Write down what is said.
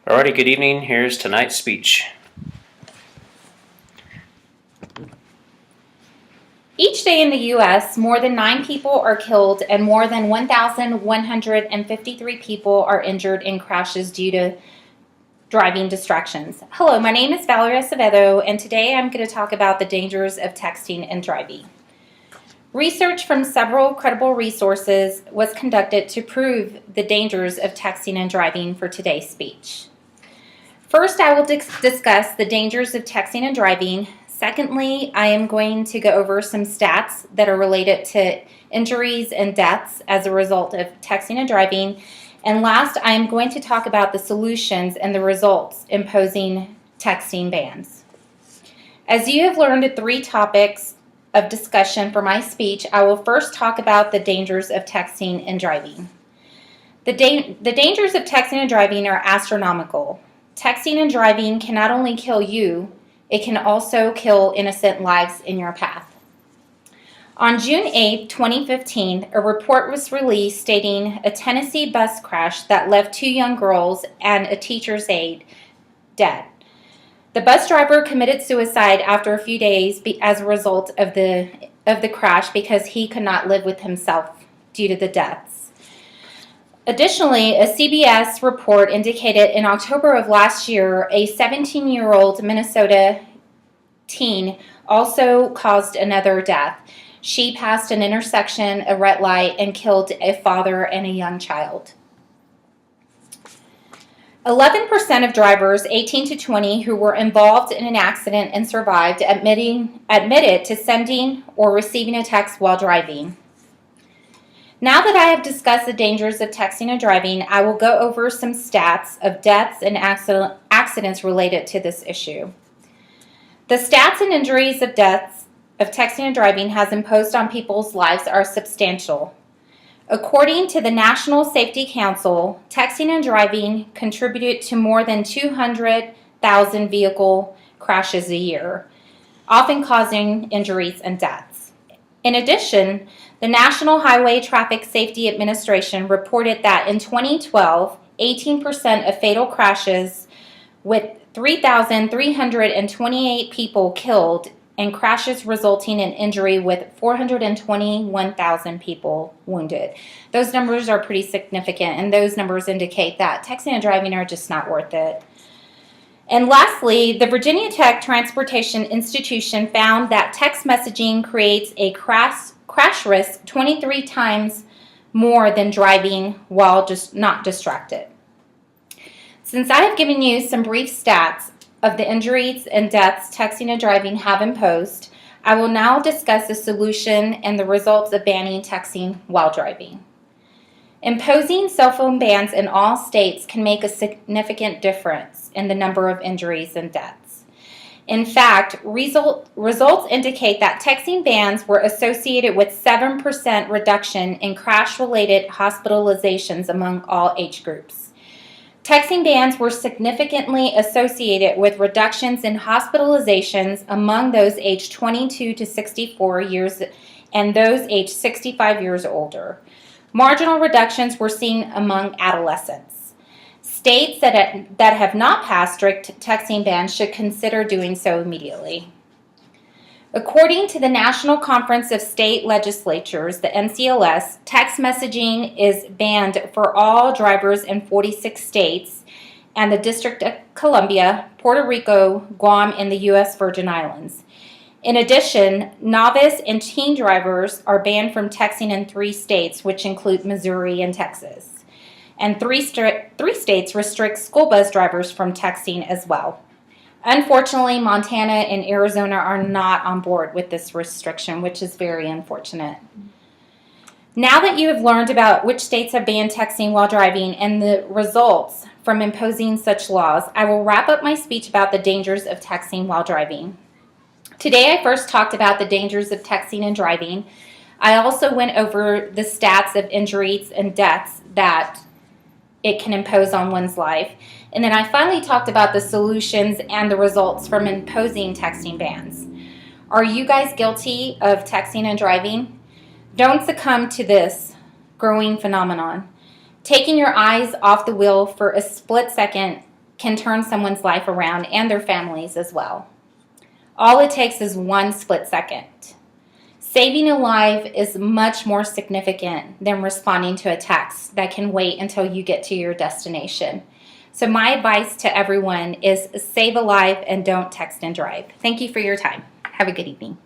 Alrighty, good evening. Here's tonight's speech. Each day in the U.S., more than 9 people are killed and more than 1,153 people are injured in crashes due to driving distractions. Hello, my name is Valerie Acevedo, and today I'm going to talk about the dangers of texting and driving. Research from several credible resources was conducted to prove the dangers of texting and driving for today's speech. First, I will discuss the dangers of texting and driving. Secondly, I am going to go over some stats that are related to injuries and deaths as a result of texting and driving. And last, I am going to talk about the solutions and the results imposing texting bans. As you have learned 3 topics of discussion for my speech, I will first talk about the dangers of texting and driving. The dangers of texting and driving are astronomical. Texting and driving can not only kill you, it can also kill innocent lives in your path. On June 8, 2015, a report was released stating a Tennessee bus crash that left 2 young girls and a teacher's aide dead. The bus driver committed suicide after a few days as a result of the crash because he could not live with himself due to the deaths. Additionally, a CBS report indicated in October of last year, a 17-year-old Minnesota teen also caused another death. She passed an intersection, a red light, and killed a father and a young child. 11% of drivers 18 to 20 who were involved in an accident and survived admitted to sending or receiving a text while driving. Now that I have discussed the dangers of texting and driving, I will go over some stats of deaths and accidents related to this issue. The stats and injuries of deaths of texting and driving has imposed on people's lives are substantial. According to the National Safety Council, texting and driving contributed to more than 200,000 vehicle crashes a year, often causing injuries and deaths. In addition, the National Highway Traffic Safety Administration reported that in 2012, 18% of fatal crashes with 3,328 people killed and crashes resulting in injury with 421,000 people wounded. Those numbers are pretty significant, and those numbers indicate that texting and driving are just not worth it. And lastly, the Virginia Tech Transportation Institution found that text messaging creates a crash risk 23 times more than driving while just not distracted. Since I have given you some brief stats of the injuries and deaths texting and driving have imposed, I will now discuss the solution and the results of banning texting while driving. Imposing cell phone bans in all states can make a significant difference in the number of injuries and deaths. In fact, results indicate that texting bans were associated with 7% reduction in crash-related hospitalizations among all age groups. Texting bans were significantly associated with reductions in hospitalizations among those aged 22 to 64 years and those aged 65 years older. Marginal reductions were seen among adolescents. States that have not passed strict texting bans should consider doing so immediately. According to the National Conference of State Legislatures, the NCLS, text messaging is banned for all drivers in 46 states and the District of Columbia, Puerto Rico, Guam, and the U.S. Virgin Islands. In addition, novice and teen drivers are banned from texting in 3 states, which include Missouri and Texas. And 3 states restrict school bus drivers from texting as well. Unfortunately, Montana and Arizona are not on board with this restriction, which is very unfortunate. Now that you have learned about which states have banned texting while driving and the results from imposing such laws, I will wrap up my speech about the dangers of texting while driving. Today, I first talked about the dangers of texting and driving. I also went over the stats of injuries and deaths that it can impose on one's life. And then I finally talked about the solutions and the results from imposing texting bans. Are you guys guilty of texting and driving? Don't succumb to this growing phenomenon. Taking your eyes off the wheel for a split second can turn someone's life around and their families as well. All it takes is one split second. Saving a life is much more significant than responding to a text that can wait until you get to your destination. So my advice to everyone is save a life and don't text and drive. Thank you for your time. Have a good evening.